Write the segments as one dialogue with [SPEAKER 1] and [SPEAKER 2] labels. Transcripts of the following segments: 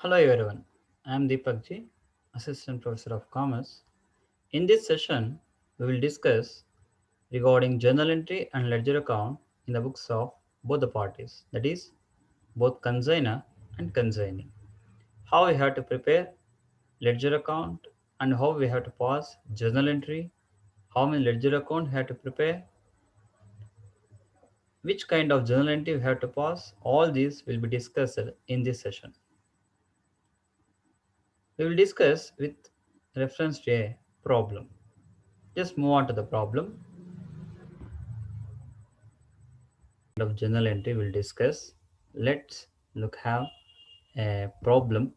[SPEAKER 1] Hello everyone, I am Deepak Ji, Assistant Professor of Commerce. In this session, we will discuss regarding journal entry and ledger account in the books of both the parties, that is, both consigner and consignee. How we have to prepare ledger account and how we have to pass journal entry, how many ledger account we have to prepare, which kind of journal entry we have to pass, all these will be discussed in this session. We will discuss with reference to a problem. Just move on to the problem of journal entry we'll discuss. Let's look have a problem.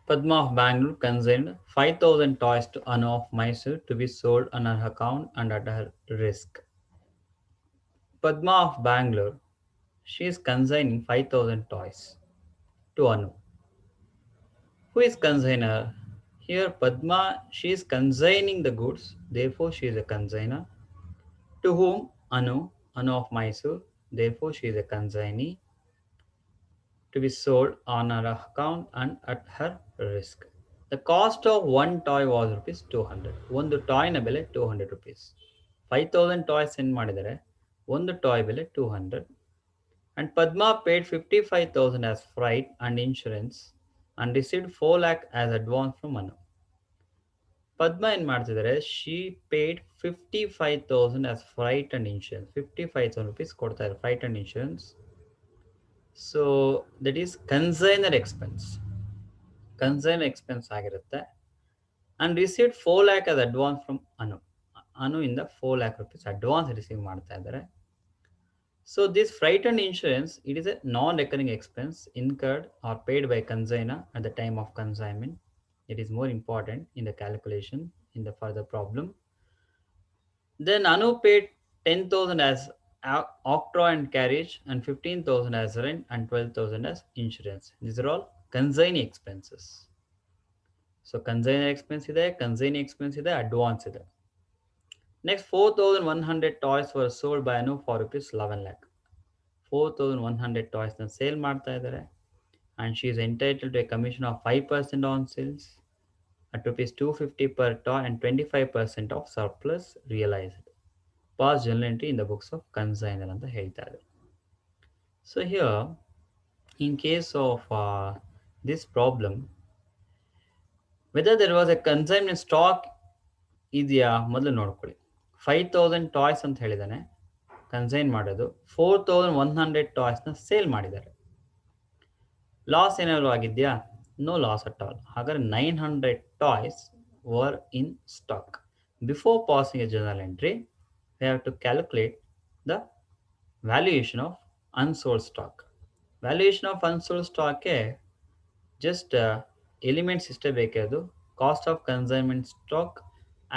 [SPEAKER 1] Padma of Bangalore consigned 5,000 toys to Anu of Mysore to be sold on her account and at her risk. Padma of Bangalore, she is consigning 5,000 toys to Anu. Who is consigner? Here Padma, she is consigning the goods, therefore she is a consigner. To whom? Anu, Anu of Mysore, therefore she is a consignee. To be sold on her account and at her risk. The cost of one toy was rupees 200. ಒಂದು ಟಾಯ್ನ ಬೆಲೆ 200 rupees. 5,000 toys send ಮಾಡಿದರೆ ಒಂದು toy ಬೆಲೆ 200. And Padma paid 55,000 as freight and insurance and received 4 lakh as advance from Manu. ಪದ್ಮ ಏನು ಮಾಡ್ತಿದ್ದಾರೆ she paid 55,000 as freight and insurance. 55,000 rupees ಕೊಡ್ತಾ ಇದ್ದಾರೆ freight and insurance. So that is consignor expense. Consignor expense ಆಗಿರುತ್ತೆ. And received 4 lakh as advance from Anu ಇಂದ 4 lakh rupees advance receive ಮಾಡ್ತಾ ಇದ್ದಾರೆ. So this freight and insurance it is a non recurring expense incurred or paid by consignor at the time of consignment. It is more important in the calculation in the further problem. Then Anu paid 10,000 as octroi and carriage and 15,000 as rent and 12,000 as insurance. These are all consignee expenses. So consignee expense ಇದೆ, consignee expense ಇದೆ, advance ಇದೆ. Next 4,100 toys were sold by Anu for rupees 11 lakh. 4,100 toys na sale ಮಾಡ್ತಾ ಇದ್ದಾರೆ and she is entitled to a commission of 5% on sales at rupees 250 per toy and 25% of surplus realized. Past journal entry in the books of consignor ಅಂತ ಹೇಳ್ತಾ ಇದ್ದಾರೆ. So here, in case of this problem, whether there was a consignment stock ಇದೆಯಾ ಮೊದಲು ನೋಡ್ಕೊಳ್ಳಿ. 5,000 toys ಅಂತ ಹೇಳಿದಾನೆ consign ಮಾಡೋದು, 4,100 ಟಾಯ್ಸ್ನ sale ಮಾಡಿದ್ದಾರೆ. ಲಾಸ್ ಏನಾದ್ರು ಆಗಿದೆಯಾ? No loss at all. ಹಾಗಾದ್ರೆ 900 toys were in stock. Before passing a journal entry we have to calculate the valuation of unsold stock. Valuation of unsold stock just elements ಇಷ್ಟೇ ಬೇಕಿರೋದು. Cost of consignment stock,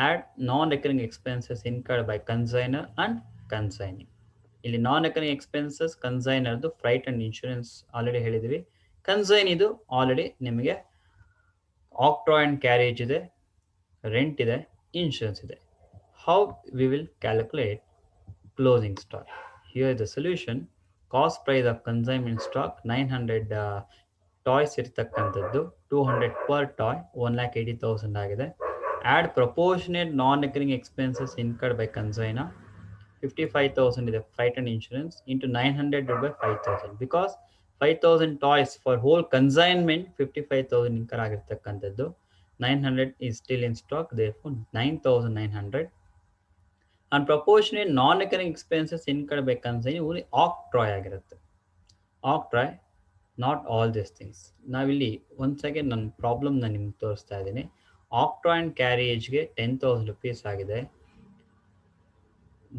[SPEAKER 1] add non-recurring expenses incurred by consignor and consignee. ಇಲ್ಲಿ non-recurring expenses consignorದು freight and insurance already ಹೇಳಿದ್ವಿ. ಕನ್ಸೈನಿದು already ನಿಮಗೆ octroi and carriage ಇದೆ, rent ಇದೆ, insurance ಇದೆ. How we will calculate closing stock? Here is the solution. Cost price of consignment stock 900 toys ಇರ್ತಕ್ಕಂಥದ್ದು 200 per toy 1,80,000 ಆಗಿದೆ. Add proportionate non-recurring expenses incurred by consignor 55,000 ಇದೆ freight and insurance into 900 divided by 5,000 because 5,000 toys for whole consignment 55,000 incur ಆಗಿರ್ತಕ್ಕಂಥದ್ದು. 900 is still in stock, therefore 9,900. And proportionate non-recurring expenses incurred by consignee only octroi ಆಗಿರುತ್ತೆ. Octroi, not all these things. ನಾವಿಲ್ಲಿ once again ನನ್ನ ಪ್ರಾಬ್ಲಮ್ನ ನಿಮ್ಗೆ ತೋರಿಸ್ತಾ ಇದ್ದೀನಿ. ಆಕ್ಟ್ರಾಯ್ and ಕ್ಯಾರಿಯೇಜ್ಗೆ 10,000 rupees ಆಗಿದೆ.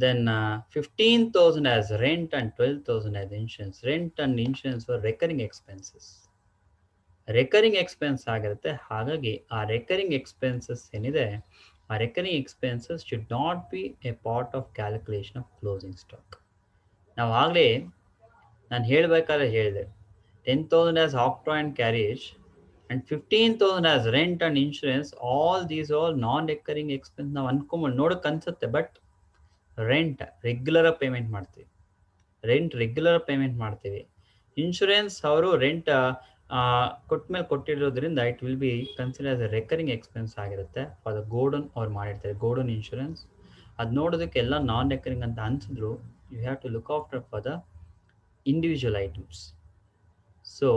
[SPEAKER 1] Then 15,000 as rent and 12,000 as insurance. Rent and insurance were recurring expenses. Recurring expense ಆಗಿರುತ್ತೆ. ಹಾಗಾಗಿ ಆ ರೆಕರಿಂಗ್ ಎಕ್ಸ್ಪೆನ್ಸಸ್ ಏನಿದೆ, ಆ recurring expenses should not be A part of calculation of closing stock. ನಾವು ಆಗಲೇ ನಾನು ಹೇಳಬೇಕಾದ್ರೆ ಹೇಳಿದೆ 10,000 as octroi and carriage and 15,000 as rent and insurance. All these all non-recurring expense ನಾವು ಅನ್ಕೊಂಬೋದು ನೋಡೋಕೆ ಅನ್ಸುತ್ತೆ, ಬಟ್ ರೆಂಟ್ ರೆಗ್ಯುಲರ್ ಪೇಮೆಂಟ್ ಮಾಡ್ತೀವಿ, ಇನ್ಶೂರೆನ್ಸ್ ಅವರು ರೆಂಟ್ ಕೊಟ್ಮೇಲೆ ಕೊಟ್ಟಿರೋದ್ರಿಂದ it will be consider as a recurring expense ಆಗಿರುತ್ತೆ ಫಾರ್ ದ ಗೋಡನ್ ಅವ್ರು ಮಾಡಿರ್ತಾರೆ ಗೋಡನ್ ಇನ್ಶೂರೆನ್ಸ್. ಅದು ನೋಡೋದಕ್ಕೆ ಎಲ್ಲ ನಾನ್ ರೆಕರಿಂಗ್ ಅಂತ ಅನ್ಸಿದ್ರು, you have to look after for the individual items. So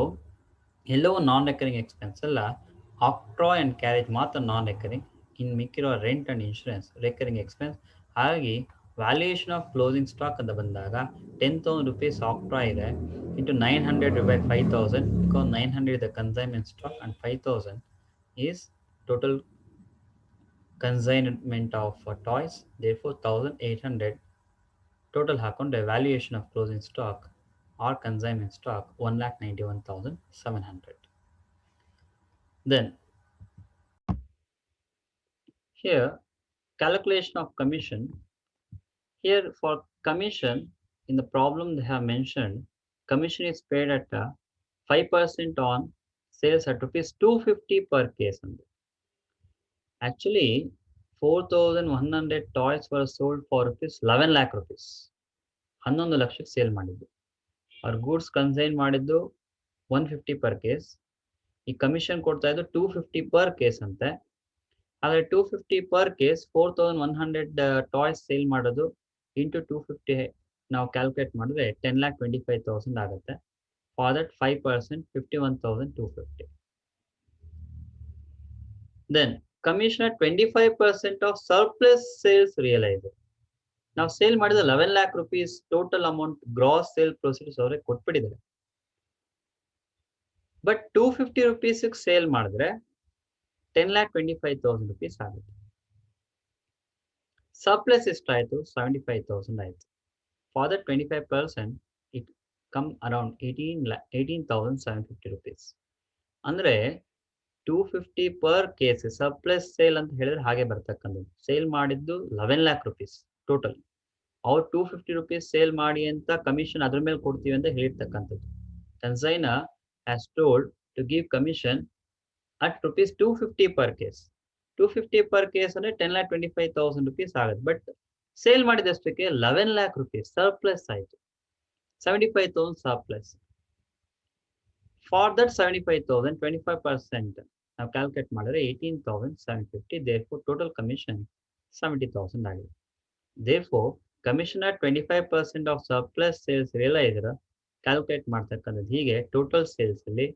[SPEAKER 1] ಎಲ್ಲವೂ ನಾನ್ ರೆಕರಿಂಗ್ ಎಕ್ಸ್ಪೆನ್ಸ್ ಅಲ್ಲ. ಆಕ್ಟ್ರಾಯ್ ಆ್ಯಂಡ್ ಕ್ಯಾರೇಜ್ ಮಾತ್ರ ನಾನ್ ರೆಕರಿಂಗ್, ಇನ್ನು ಮಿಕ್ಕಿರೋ rent and insurance recurring expense. ಹಾಗಾಗಿ ವ್ಯಾಲ್ಯೂಯೇಷನ್ ಆಫ್ ಕ್ಲೋಸಿಂಗ್ ಸ್ಟಾಕ್ ಅಂತ ಬಂದಾಗ 10,000 rupees ಆಕ್ಟ್ರಾಯ್ ಇದೆ into 900 by 5,000, because 900 is the consignment stock and 5,000 is total consignment of toys. Therefore 1,800 total ಹಾಕೊಂಡ್ರೆ valuation of closing stock or consignment stock 1,91,700. Then here calculation of commission. Here for commission, in the problem they have mentioned commission is paid at 5% on sales at rupees 250 per case. Actually 4,100 toys were sold for rupees 11 lakh rupees. 11 ಲಕ್ಷಕ್ಕೆ sale ಮಾಡಿದ್ದು. ಅವ್ರ goods consign ಮಾಡಿದ್ದು 150 per case. ಈ commission ಕೊಡ್ತಾ ಇದ್ದು 250 per case ಅಂತೆ. ಹಾಗಾದ್ರೆ 250 per case 4,100 toys sale ಮಾಡೋದು ಇಂಟು 250 ನಾವು ಕ್ಯಾಲ್ಕುಲೇಟ್ ಮಾಡಿದ್ರೆ 10,25,000 ಆಗುತ್ತೆ. For that 5% 51,250. Then commission 25% of surplus sales realise. ನಾವು ಸೇಲ್ ಮಾಡಿದ 11 lakh rupees total amount gross sale proceeds ಅವರೇ ಕೊಟ್ಬಿಟ್ಟಿದ್ದಾರೆ. ಬಟ್ 250 rupees ಸೇಲ್ ಮಾಡಿದ್ರೆ 10,25,000 rupees ಆಗುತ್ತೆ. ಸರ್ಪ್ಲಸ್ ಎಷ್ಟಾಯಿತು? 75,000 ಆಯಿತು. For the 25% it come around 18,750 rupees. ಅಂದರೆ 250 ಪರ್ ಕೇಸ್ ಸರ್ಪ್ಲಸ್ ಸೇಲ್ ಅಂತ ಹೇಳಿದ್ರೆ ಹಾಗೆ ಬರ್ತಕ್ಕಂಥದ್ದು. ಸೇಲ್ ಮಾಡಿದ್ದು 11 lakh rupees ಟೋಟಲ್. ಅವ್ರು 250 rupees ಸೇಲ್ ಮಾಡಿ ಅಂತ ಕಮಿಷನ್ ಅದ್ರ ಮೇಲೆ ಕೊಡ್ತೀವಿ ಅಂತ ಹೇಳಿರ್ತಕ್ಕಂಥದ್ದು. Consignor has told to give commission at rupees 250 per case. 250 per case ಅಂದರೆ 10,25,000 rupees ಆಗುತ್ತೆ. ಬಟ್ ಸೇಲ್ ಮಾಡಿದಷ್ಟಕ್ಕೆ 11 lakh rupees ಸರ್ಪ್ಲಸ್ ಆಯಿತು. 75,000 ಸರ್ಪ್ಲಸ್. ಫಾರ್ ದಟ್ 75,000 25% ನಾವು ಕ್ಯಾಲ್ಕುಲೇಟ್ ಮಾಡಿದ್ರೆ 18,750. ದೇರ್ಫೋರ್ ಟೋಟಲ್ ಕಮಿಷನ್ 70,000 ಆಗಿದೆ. Therefore commission at 25% of surplus sales realiser calculate ಮಾಡ್ತಕ್ಕಂಥದ್ದು ಹೀಗೆ. Total sales ಅಲ್ಲಿ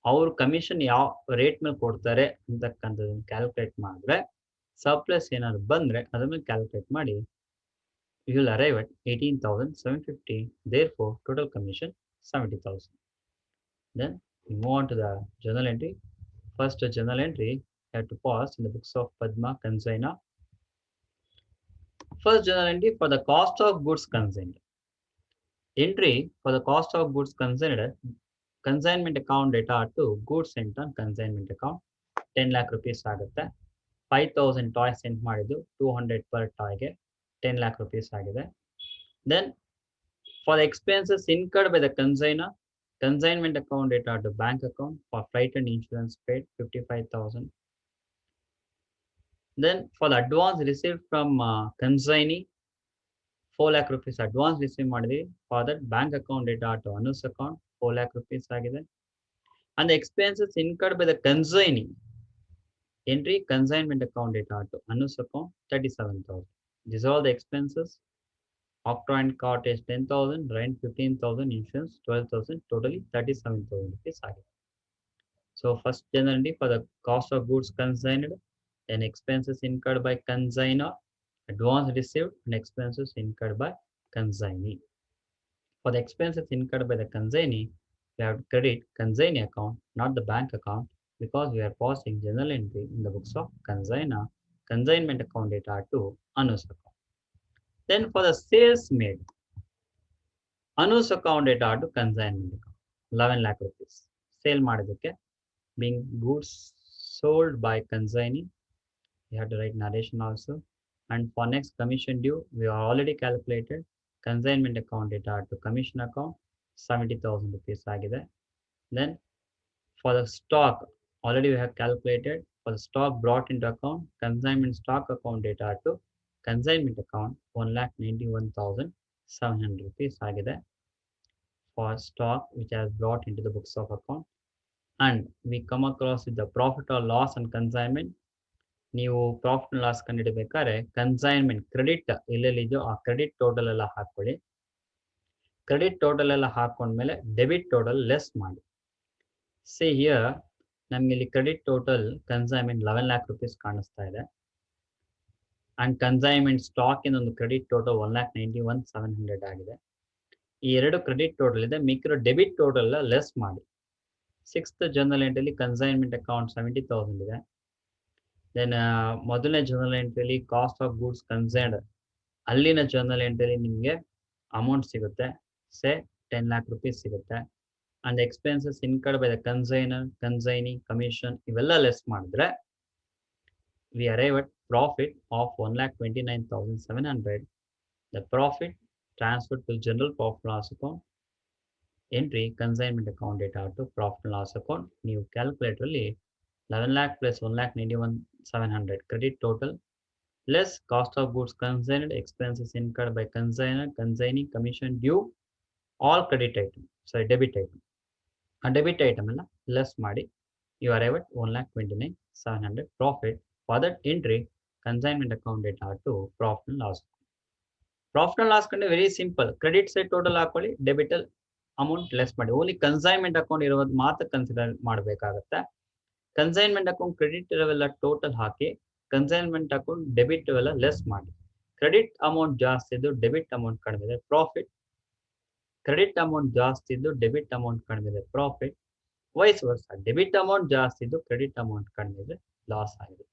[SPEAKER 1] ಅವರು ಕಮಿಷನ್ ಯಾವ ರೇಟ್ ಮೇಲೆ ಕೊಡ್ತಾರೆ ಅಂತಕ್ಕಂಥದ್ದನ್ನು ಕ್ಯಾಲ್ಕುಲೇಟ್ ಮಾಡಿದ್ರೆ ಸರ್ಪ್ಲಸ್ ಏನಾದ್ರು ಬಂದರೆ ಅದ್ರ ಮೇಲೆ ಕ್ಯಾಲ್ಕುಲೇಟ್ ಮಾಡಿ you will arrive at 18,750. Therefore total commission 70,000. Then we move on to the journal entry. First journal entry you have to pass in the books of Padma Consigna. First journal entry for the cost of goods consigned. Entry for the cost of goods consigned, consignment account data to goods sent on consignment account 10 lakh rupees ಆಗುತ್ತೆ. 5,000 toys scent ಮಾಡಿದ್ದು 200 per ಟಾಯ್ಗೆ 10 lakh rupees ಆಗಿದೆ. Then for the expenses incurred by the consigner, consignment account data to bank account for freight and insurance paid 55,000. Then for the advance received from consignee 4 lakh rupees advance receive ಮಾಡಿದ್ವಿ. For that bank account data to Anu's account 4 lakh rupees ಆಗಿದೆ. And the expenses incurred by the consignee entry consignment account data to Anu's account 37,000. These are all the expenses. Octroi and cart is 10,000, rent 15,000, insurance 12,000, totally 37,000 rupees ಆಗಿದೆ. So first generally for the cost of goods consigned, then expenses incurred by consignor, advance received, and expenses incurred by consignee. For the expenses incurred by the consignee, we have to credit consignee account, not the bank account, because we are passing journal entry in the books of consignor, consignment account data to Anu's account. Then for the sales made, Anu's account data to consignment account 11 lakh rupees. Sale ಮಾಡಿದಕ್ಕೆ being goods sold by consignee, you have to write narration also. And for next commission due, we are already calculated consignment account data to commission account 70,000 rupees ಆಗಿದೆ. Then for the stock, already we have calculated for the stock brought into account, consignment stock account data to consignment account 1,91,700 rupees ಆಗಿದೆ. for stock which has brought into the books of account, and we come across with the profit or loss and consignment. ನೀವು profit and loss ಕಂಡುಹಿಡಬೇಕಾದ್ರೆ consignment credit ಎಲ್ಲೆಲ್ಲಿದೆಯೋ ಆ credit total ಎಲ್ಲ ಹಾಕೊಳ್ಳಿ. Credit total ಎಲ್ಲ ಹಾಕೊಂಡ್ಮೇಲೆ debit total less ಮಾಡಿ. See here ನಮಗೆ ಇಲ್ಲಿ credit total consignment 11 lakh rupees ಕಾಣಿಸ್ತಾ ಇದೆ. ಅಂಡ್ ಕನ್ಸೈನ್ಮೆಂಟ್ ಸ್ಟಾಕ್ ಇಂದ ಒಂದು ಕ್ರೆಡಿಟ್ ಟೋಟಲ್ 1,91,700 ಆಗಿದೆ. ಈ ಎರಡು ಕ್ರೆಡಿಟ್ ಟೋಟಲ್ ಇದೆ, ಮಿಕ್ಕಿರೋ ಡೆಬಿಟ್ ಟೋಟಲ್ ಲೆಸ್ ಮಾಡಿ. ಸಿಕ್ಸ್ತ್ ಜನರಲ್ ಎಂಟ್ರಿಯಲ್ಲಿ ಕನ್ಸೈನ್ಮೆಂಟ್ ಅಕೌಂಟ್ 70,000 ಇದೆ. ದೆನ್ ಮೊದಲನೇ ಜನರಲ್ ಎಂಟ್ರಿಯಲ್ಲಿ ಕಾಸ್ಟ್ ಆಫ್ ಗೂಡ್ಸ್ ಕನ್ಸೈನ್ಡ್, ಅಲ್ಲಿನ ಜನರಲ್ ಎಂಟ್ರಿಯಲ್ಲಿ ನಿಮಗೆ ಅಮೌಂಟ್ ಸಿಗುತ್ತೆ, ಸೇ 10 lakh rupees ಸಿಗುತ್ತೆ. And expenses incurred by the consignor, consignee, commission ಇವೆಲ್ಲ ಲೆಸ್ ಮಾಡಿದ್ರೆ we arrive at profit of 1,29,700. The profit transferred to general profit loss account, entry consignment account data to profit and loss account. New calculator 11 lakh plus 1,91,700 credit total less cost of goods consigned, expenses incurred by consigner, consignee, commission due, all credit item, sorry debit item. A debit item less ಮಾಡಿ you arrive at 1,29,700 profit. For that entry consignment account data to profit and loss. Profit and loss ಕಂಡ್ರೆ very simple, credit side total ಹಾಕೊಳ್ಳಿ, ಡೆಬಿಟಲ್ amount less ಮಾಡಿ. Only consignment account ಇರೋದು ಮಾತ್ರ consider ಮಾಡಬೇಕಾಗತ್ತೆ. Consignment account credit ಇರೋವೆಲ್ಲ total ಹಾಕಿ, consignment account debit ಇವೆಲ್ಲ less ಮಾಡಿ. Credit amount ಜಾಸ್ತಿ ಇದ್ದು ಡೆಬಿಟ್ ಅಮೌಂಟ್ ಕಡಿಮೆ ಇದೆ ಪ್ರಾಫಿಟ್, ಕ್ರೆಡಿಟ್ ಅಮೌಂಟ್ ಜಾಸ್ತಿ ಇದ್ದು ಡೆಬಿಟ್ ಅಮೌಂಟ್ ಕಡಿಮೆ ಇದೆ ಪ್ರಾಫಿಟ್, ವೈಸ್ ವರ್ಸ. ಡೆಬಿಟ್ ಅಮೌಂಟ್ ಜಾಸ್ತಿ ಇದ್ದು ಕ್ರೆಡಿಟ್ ಅಮೌಂಟ್ ಕಡಿಮೆ ಇದೆ ಲಾಸ್ ಆಗಿದೆ.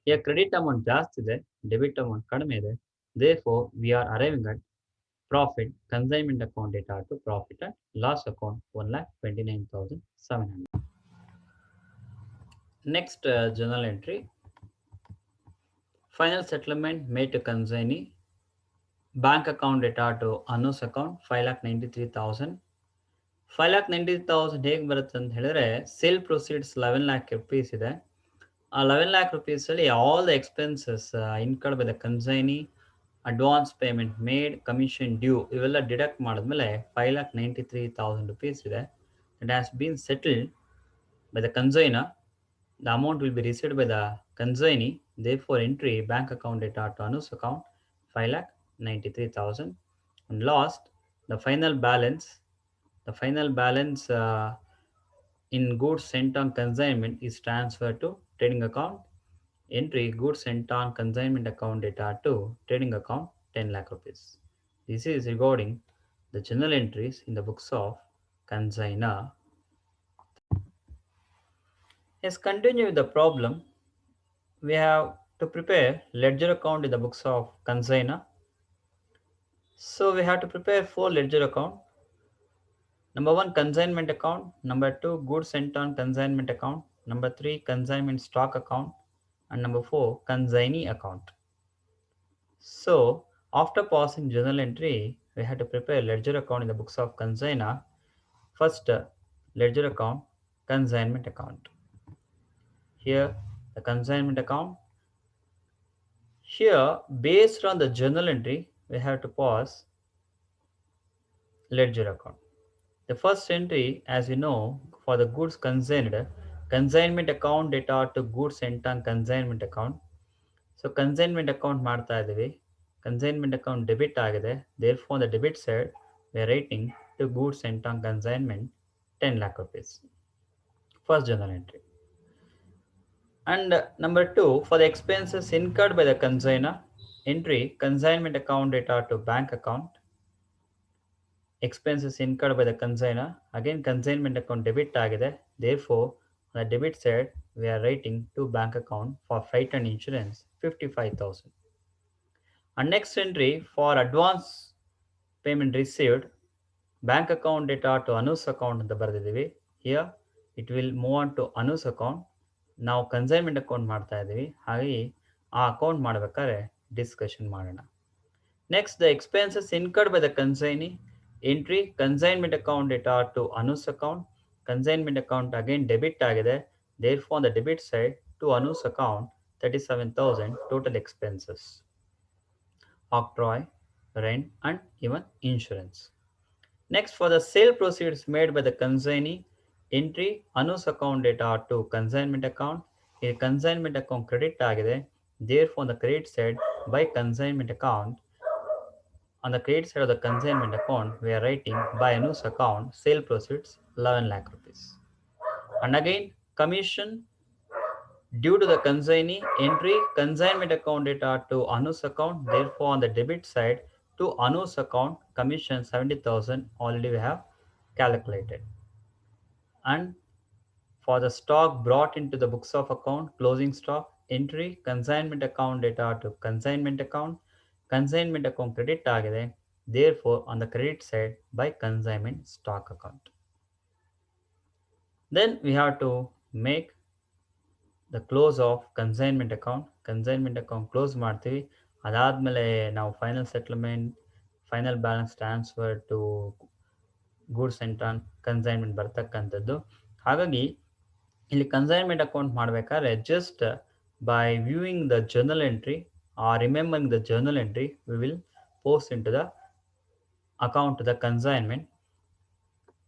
[SPEAKER 1] ಈಗ ಕ್ರೆಡಿಟ್ ಅಮೌಂಟ್ ಜಾಸ್ತಿ ಇದೆ, ಡೆಬಿಟ್ ಅಮೌಂಟ್ ಕಡಿಮೆ ಇದೆ, therefore we are arriving at profit consignment account data to profit and loss account 1,29,700. Next journal entry, final settlement made to consignee, bank account data to Anu's account 5,93,000. 5,93,000 ಹೇಗೆ ಬರುತ್ತೆ ಅಂತ ಹೇಳಿದ್ರೆ sale proceeds 11 lakh rupees ಇದೆ. ಆ 11 lakh rupees ಅಲ್ಲಿ all the expenses incurred by the consignee, advance payment made, commission due ಇವೆಲ್ಲ deduct ಮಾಡಿದ್ಮೇಲೆ 5,93,000 rupees ಇದೆ. It has been settled by the consignor. The amount will be received by the consignee. Therefore, entry bank account data to Anu's account 5,93,000. And lost, the final balance. The final balance in goods sent on consignment is transferred to trading account. Entry goods sent on consignment account data to trading account 10 lakh rupees. This is regarding the journal entries in the books of consignor. Let's continue with the problem. We have to prepare ledger account in the books of consignor. So we have to prepare 4 ledger account. Number 1 consignment account, number 2 goods sent on consignment account, number 3 consignment stock account, and number 4 consignee account. So after passing journal entry, we have to prepare ledger account in the books of consignor. First ledger account, consignment account. Here the consignment account. Here based on the journal entry, we have to pass ledger account. The first entry, as you know, for the goods consigned, consignment account data to goods sent on consignment account. So consignment account ಮಾಡ್ತಾ ಇದೀವಿ, consignment account debit ಆಗಿದೆ, therefore the debit side we are writing to goods sent on consignment 10 lakh rupees. First journal entry. And number 2, for the expenses incurred by the consignor, entry consignment account data to bank account. Expenses incurred by the consignor, again consignment account debit ಆಗಿದೆ, therefore on the debit side we are writing to bank account for freight and insurance 55,000. And next entry, for advance payment received, bank account data to Anu's account ಅಂತ ಬರೆದಿದ್ದೀವಿ. Here it will move on to Anu's account. ನಾವು consignment account ಮಾಡ್ತಾ ಇದ್ದೀವಿ, ಹಾಗಾಗಿ ಆ account ಮಾಡಬೇಕಾದ್ರೆ discussion ಮಾಡೋಣ. Next, the expenses incurred by the consignee, entry consignment account data to Anu's account. Consignment account again debit ಆಗಿದೆ, therefore on the debit side to Anu's account 37,000 total expenses, octroi, rent and even insurance. Next, for the sale proceeds made by the consignee, entry Anu's account data to consignment account. A consignment account credit ಆಗಿದೆ. Therefore, on the credit side by consignment account, on the credit side of the consignment account, we are writing by Anu's account sale proceeds 11 lakh rupees. And again, commission due to the consignee, entry consignment account data to Anu's account. Therefore, on the debit side to Anu's account, commission 70,000 already we have calculated. And for the stock brought into the books of account, closing stock, entry consignment account data to consignment account credit ಆಗಿದೆ. Therefore, on the credit side by consignment stock account. Then we have to make the close of consignment account close ಮಾಡ್ತೀವಿ. ಅದಾದಮೇಲೆ ನಾವು final settlement, final balance transfer to goods and consignment ಬರ್ತಕ್ಕಂಥದ್ದು. ಹಾಗಾಗಿ ಇಲ್ಲಿ consignment account ಮಾಡಬೇಕಾದ್ರೆ just by viewing the journal entry or remembering the journal entry we will post into the account the consignment.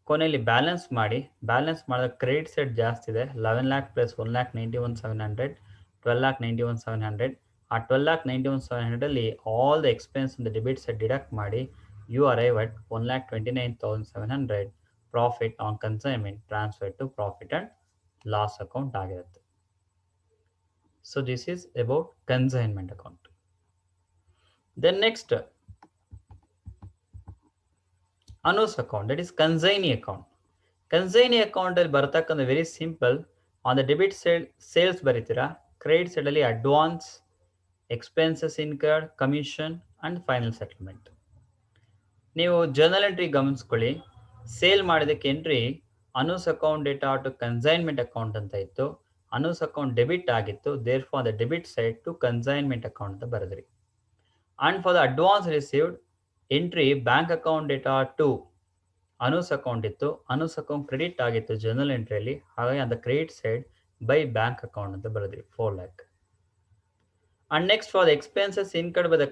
[SPEAKER 1] ಕೊನೆಯಲ್ಲಿ balance ಮಾಡಿದಾಗ credit side ಜಾಸ್ತಿ ಇದೆ, 11 lakh plus 1,91,700, 12,91,700. ಆ 12,91,700 all the expense in the debit side deduct ಮಾಡಿ you arrive at 1,29,700 profit on consignment transfer to profit and loss account ಆಗಿರುತ್ತೆ. So this is about consignment account. Then next Anu's account, that is consignee account. Consignee account ಅಲ್ಲಿ ಬರ್ತಕ್ಕಂಥ very simple. On the debit side sales ಬರೀತೀರಾ, credit side ಅಲ್ಲಿ advance, expenses incurred, commission and final settlement. ನೀವು journal entry ಗಮನಿಸ್ಕೊಳ್ಳಿ. Sale ಮಾಡಿದಕ್ಕೆ entry Anu's account data to consignment account ಅಂತ ಇತ್ತು. Anu's account debit ಆಗಿತ್ತು. Therefore the debit side to consignment account ಅಂತ ಬರೆದ್ರಿ. And for the advance received entry bank account data to Anu's account ಇತ್ತು. Anu's account credit ಆಗಿತ್ತು journal ಎಂಟ್ರಿಯಲ್ಲಿ. ಹಾಗಾಗಿ on the credit side by bank account ಅಂತ ಬರೆದ್ರಿ 4 lakh. And next for the expenses incurred by the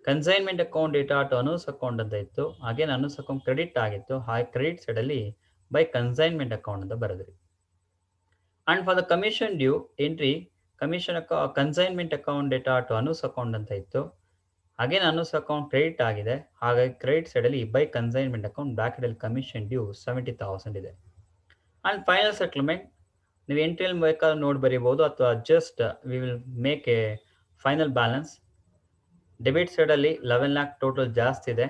[SPEAKER 1] consignment account data to Anu's account ಅಂತ ಇತ್ತು. Again Anu's account credit ಆಗಿತ್ತು. ಹಾಗೆ credit side ಅಲ್ಲಿ ಬೈ ಕನ್ಸೈನ್ಮೆಂಟ್ ಅಕೌಂಟ್ ಅಂತ ಬರೆದ್ರಿ. And for the commission due entry consignment account data to Anu's account ಅಂತ ಇತ್ತು. Again Anu's account credit ಆಗಿದೆ. ಹಾಗಾಗಿ ಕ್ರೆಡಿಟ್ ಸೈಡ್ ಅಲ್ಲಿ ಬೈ ಕನ್ಸೈನ್ಮೆಂಟ್ ಅಕೌಂಟ್ ಬ್ರಾಕೆಟ್ ಅಲ್ಲಿ ಕಮಿಷನ್ ಡ್ಯೂ 70,000 ಇದೆ. ಅಂಡ್ ಫೈನಲ್ ಸೆಟಲ್ಮೆಂಟ್ ನೀವು ಎಂಟ್ರಿಯಲ್ಲಿ ಬೇಕಾದ್ರೆ ನೋಡಿ ಬರೀಬಹುದು, ಅಥವಾ just we will make a final balance. Debit side ಅಲ್ಲಿ 11 lakh ಟೋಟಲ್ ಜಾಸ್ತಿ ಇದೆ,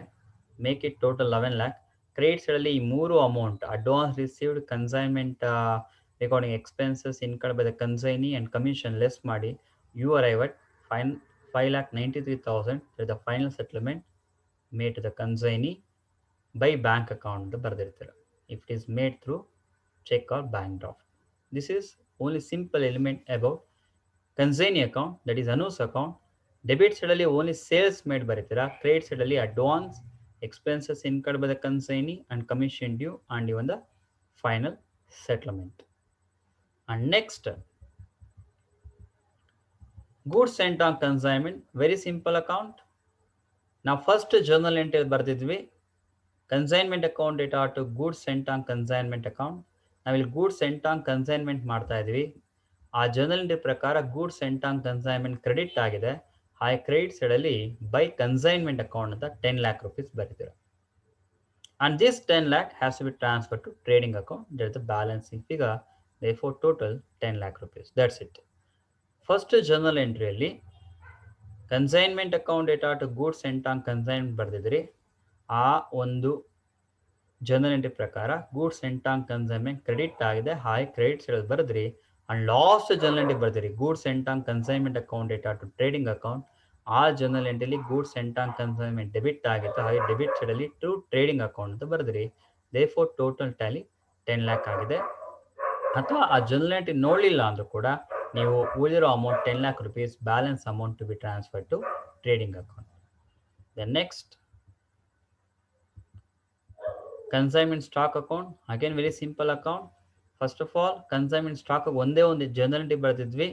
[SPEAKER 1] make it total 11 lakh. Credit side ಅಲ್ಲಿ ಈ ಮೂರು amount advance received, consignment recording expenses incurred by the consignee and commission less ಮಾಡಿ you arrive at 5,93,000 the final settlement made to the consignee by bank account ಅಂತ ಬರೆದಿರ್ತೀರ. If it is made through check or bank draft. This is only simple element about consignee account, that is Anu's account. Debit side ಅಲ್ಲಿ only sales made ಬರೀತೀರಾ. Credit side ಅಲ್ಲಿ advance, expenses incurred by the consignee and commission due and even the final settlement. And next, goods sent on consignment, very simple account. ನಾವು first journal entry ಬರ್ದಿದ್ವಿ, consignment account data to goods sent on consignment account. ನಾವಿಲ್ಲಿ goods sent on consignment ಮಾಡ್ತಾ ಇದ್ವಿ. ಆ journal entry ಪ್ರಕಾರ goods sent on consignment credit ಆಗಿದೆ. ಹಾಗೆ credit side ಅಲ್ಲಿ ಬೈ ಕನ್ಸೈನ್ಮೆಂಟ್ ಅಕೌಂಟ್ ಅಂತ 10 lakh rupees ಬರೀತೀರ. And this 10 lakh has to be transfer to trading account. That is the balancing figure. Therefore total 10 lakh rupees. That's it. First journal ಎಂಟ್ರಿಯಲ್ಲಿ consignment account data to goods sent on consignment ಬರೆದಿದ್ರಿ. ಆ ಒಂದು journal entry ಪ್ರಕಾರ goods sent on consignment credit ಆಗಿದೆ. ಹಾಗೆ credit side ಬರೆದ್ರಿ. And last journal entry ಬರ್ದಿರಿ goods sent on consignment account data to trading account. ಆ ಜರ್ನಲ್ ಎಂಟ್ರಿಲಿ goods sent on consignment debit ಆಗಿತ್ತು. ಹಾಗೆ ಡೆಬಿಟ್ ಸೈಡ್ ಅಲ್ಲಿ ಟು ಟ್ರೇಡಿಂಗ್ ಅಕೌಂಟ್ ಅಂತ ಬರೆದ್ರಿ. ದೇರ್ಫೋರ್ ಟೋಟಲ್ ಟ್ಯಾಲಿ 10 lakh ಆಗಿದೆ. ಅಥವಾ ಆ ಜರ್ನಲ್ ಎಂಟ್ರಿ ನೋಡಲಿಲ್ಲ ಅಂದ್ರೂ ಕೂಡ ನೀವು ಉಳಿದಿರೋ amount 10 lakh rupees balance amount to be transfer to trading account. Then next consignment stock account. Again very simple account. First of all consignment stock ಒಂದೇ ಒಂದು ಜರ್ನಲ್ ಎಂಟ್ರಿ ಬರೆದಿದ್ವಿ.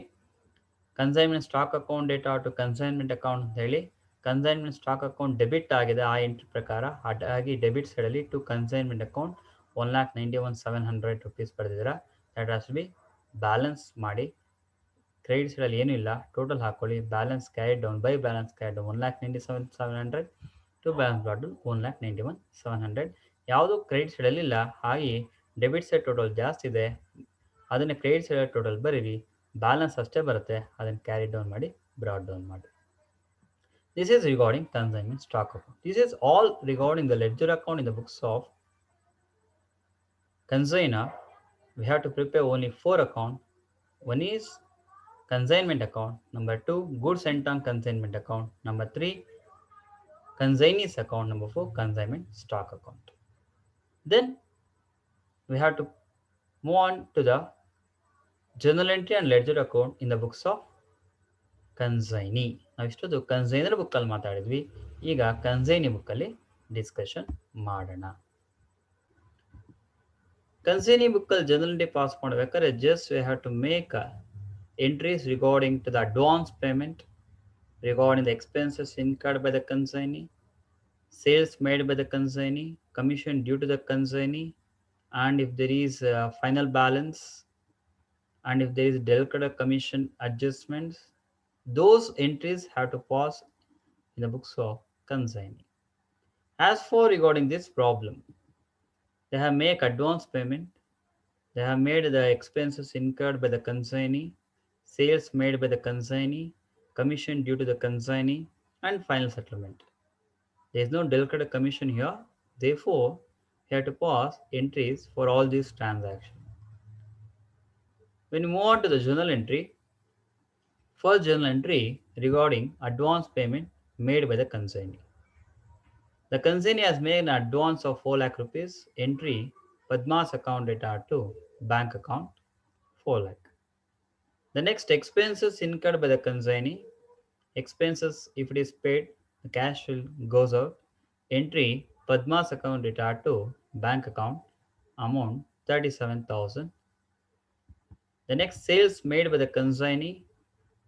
[SPEAKER 1] Consignment stock account data to consignment account ಅಂತ ಹೇಳಿ consignment stock account debit ಆಗಿದೆ ಆ entry ಪ್ರಕಾರ, ಹಾಗಾಗಿ debit ಸೈಡಲ್ಲಿ ಟು ಕನ್ಸೈನ್ಮೆಂಟ್ ಅಕೌಂಟ್ 1,91,700 ರೂಪೀಸ್ ಬರೆದಿದ್ದೀರಾ. That has to be balance ಮಾಡಿ. ಕ್ರೆಡಿಟ್ ಸೈಡಲ್ಲಿ ಏನೂ ಇಲ್ಲ, ಟೋಟಲ್ ಹಾಕೊಳ್ಳಿ. Balance carried down by balance carried down 1,97,700 to balance brought down 1,91,700. ಯಾವುದೂ ಕ್ರೆಡಿಟ್ ಸೈಡಲ್ಲಿ ಇಲ್ಲ, ಹಾಗೆ ಡೆಬಿಟ್ ಸೈಡ್ ಟೋಟಲ್ ಜಾಸ್ತಿ ಇದೆ, ಅದನ್ನು ಕ್ರೆಡಿಟ್ ಸೈಡ್ ಟೋಟಲ್ ಬರೀರಿ. ಬ್ಯಾಲೆನ್ಸ್ ಅಷ್ಟೇ ಬರುತ್ತೆ, ಅದನ್ನು ಕ್ಯಾರಿ ಡೌನ್ ಮಾಡಿ, ಬ್ರಾಟ್ ಡೌನ್ ಮಾಡಿ. This is regarding consignment stock account. This is all regarding the ledger account in the books of consignor. We have to prepare only 4 accounts. One is consignment account. Number 2, goods sent on consignment account. Number 3, consignees account. Number 4, consignment stock account. Then we have to move on to the journal entry and ledger account in the books of consignee. ನಾವಿಷ್ಟೊಂದು consignor ಬುಕ್ಕಲ್ಲಿ ಮಾತಾಡಿದ್ವಿ, ಈಗ consignee ಬುಕ್ಕಲ್ಲಿ discussion ಮಾಡೋಣ. Consignee ಬುಕ್ಕಲ್ಲಿ general entry pass ಮಾಡಬೇಕಾದ್ರೆ just we have to make entries regarding to the advance payment, regarding the expenses incurred by the consignee, sales made by the consignee, commission due to the consignee, and if there is final balance, and if there is delicate commission adjustments, those entries have to pass in the books of consignee. As for regarding this problem, they have made advance payment, they have made the expenses incurred by the consignee, sales made by the consignee, commission due to the consignee, and final settlement. There is no delicate commission here, therefore you have to pass entries for all these transactions. When you move on to the journal entry, first journal entry regarding advance payment made by the consignee. The consignee has made an advance of 4 lakh rupees. Entry Padma's account data to bank account 4 lakh. The next expenses incurred by the consignee. Expenses if it is paid, the cash will goes out. Entry Padma's account data to bank account amount 37,000. The next sales made by the consignee.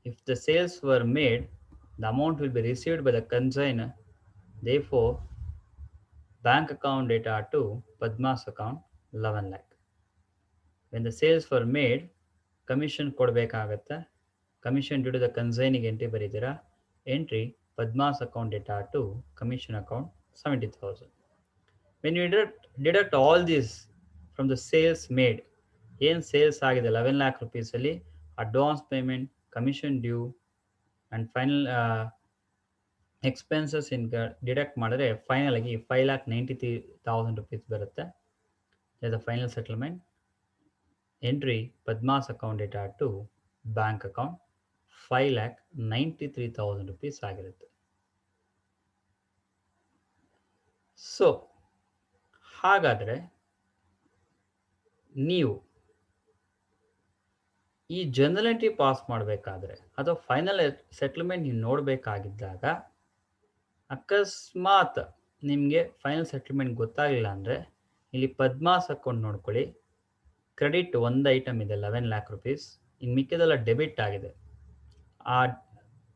[SPEAKER 1] If the sales were made, the amount will be received by the consignor. Therefore, bank account data to Padma's account 11 lakh. When the sales were made, commission ಕೊಡಬೇಕಾಗತ್ತೆ. Commission due to the consignee entry ಬರೀತೀರಾ. Entry Padma's account data to commission account 70,000. When you deduct all these from the sales made, ಏನು sales ಆಗಿದೆ 11 lakh rupees ಅಲ್ಲಿ advance payment, commission due and final expenses deduct ಮಾಡಿದ್ರೆ final ಆಗಿ 5,93,000 rupees ಬರುತ್ತೆ. The final settlement. Entry Padma's account data to bank account 5,93,000 rupees ಆಗಿರುತ್ತೆ. So ಹಾಗಾದರೆ ನೀವು ಈ ಜರ್ನಲ್ ಎಂಟ್ರಿ ಪಾಸ್ ಮಾಡಬೇಕಾದ್ರೆ ಅಥವಾ ಫೈನಲ್ ಸೆಟ್ಲ್ಮೆಂಟ್ ನೀವು ನೋಡಬೇಕಾಗಿದ್ದಾಗ ಅಕಸ್ಮಾತ್ ನಿಮಗೆ ಫೈನಲ್ ಸೆಟ್ಲ್ಮೆಂಟ್ ಗೊತ್ತಾಗಲಿಲ್ಲ ಅಂದರೆ ಇಲ್ಲಿ ಪದ್ಮಾಸ್ ಅಕೌಂಟ್ ನೋಡ್ಕೊಳ್ಳಿ. ಕ್ರೆಡಿಟ್ ಒಂದು ಐಟಮ್ ಇದೆ 11 lakh rupees, ಇನ್ನು ಮಿಕ್ಕಿದೆಲ್ಲ ಡೆಬಿಟ್ ಆಗಿದೆ. ಆ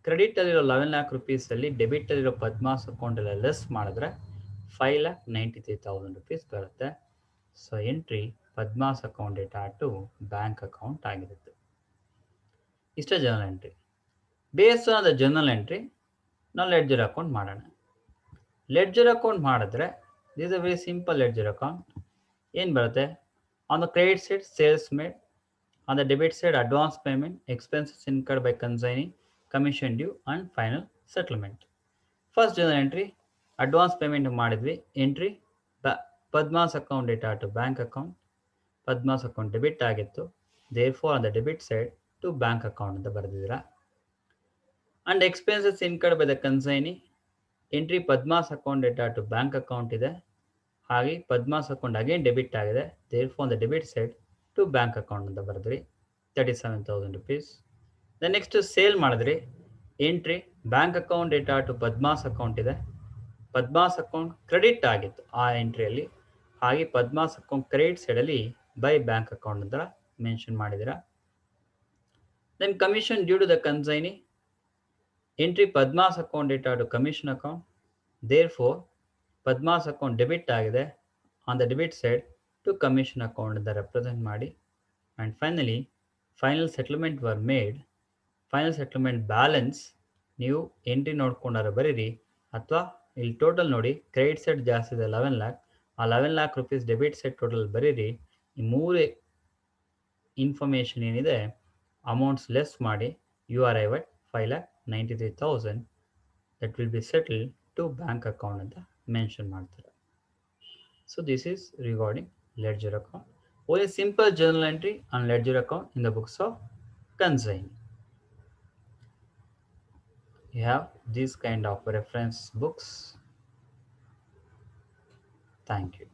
[SPEAKER 1] ಕ್ರೆಡಿಟಲ್ಲಿರೋ 11 lakh rupeesಲ್ಲಿ ಡೆಬಿಟಲ್ಲಿರೋ ಪದ್ಮಾಸ್ ಅಕೌಂಟೆಲ್ಲ ಲೆಸ್ ಮಾಡಿದ್ರೆ 5,93,000 ರೂಪೀಸ್ ಬರುತ್ತೆ. So entry Padma's account data to bank account ಆಗಿರುತ್ತೆ. ಇಷ್ಟೇ journal entry. Based on the journal entry ನಾವು ಲೆಡ್ಜರ್ ಅಕೌಂಟ್ ಮಾಡೋಣ. ಲೆಡ್ಜರ್ ಅಕೌಂಟ್ ಮಾಡಿದ್ರೆ this a very simple ledger account. ಏನು ಬರುತ್ತೆ? On the credit side sales made, on the debit side advance payment, expenses incurred by consignee, commission due and final settlement. First journal entry advance payment ಮಾಡಿದ್ವಿ. Entry Padma's account data to bank account. Padma's account debit ಆಗಿತ್ತು, therefore on the debit side to bank account ಅಂತ ಬರೆದಿದ್ದೀರಾ. And expenses incurred by the consignee. Entry Padma's account data to bank account ಇದೆ, ಹಾಗೆ Padma's account again debit ಆಗಿದೆ, therefore on the debit side to bank account ಅಂತ ಬರೆದ್ರಿ 37,000 rupees. The next sale ಮಾಡಿದ್ರಿ. Entry bank account data to Padma's account ಇದೆ, Padma's account credit ಆಗಿತ್ತು ಆ ಎಂಟ್ರಿಯಲ್ಲಿ, ಹಾಗೆ ಪದ್ಮಾಸ್ ಅಕೌಂಟ್ ಕ್ರೆಡಿಟ್ ಸೈಡಲ್ಲಿ ಬೈ ಬ್ಯಾಂಕ್ ಅಕೌಂಟ್ ಅಂತ ಮೆನ್ಷನ್ ಮಾಡಿದ್ದೀರಾ. Then commission due to the consignee. Entry Padma's account data to commission account. Therefore, Padma's account debit ಆಗಿದೆ. On the debit side to commission account ಅಂತ represent ಮಾಡಿ. And finally, final settlement were made. Final settlement balance ನೀವು entry ನೋಡ್ಕೊಂಡಾರ ಬರೀರಿ ಅಥವಾ ಇಲ್ಲಿ total ನೋಡಿ credit set ಜಾಸ್ತಿ ಇದೆ 11 ಲ್ಯಾಕ್ ಆ 11 lakh rupees debit set total ಬರೀರಿ ಈ ಮೂರು ಇನ್ಫಾರ್ಮೇಷನ್ ಏನಿದೆ ಅಮೌಂಟ್ಸ್ ಲೆಸ್ ಮಾಡಿ you arrive at 5,93,000 that will be settled to bank account ಅಂತ ಮೆನ್ಷನ್ ಮಾಡ್ತಾರೆ. So this is regarding ledger account. Only simple journal entry on ledger account in the books of consignee. You have these kind of reference books. Thank you.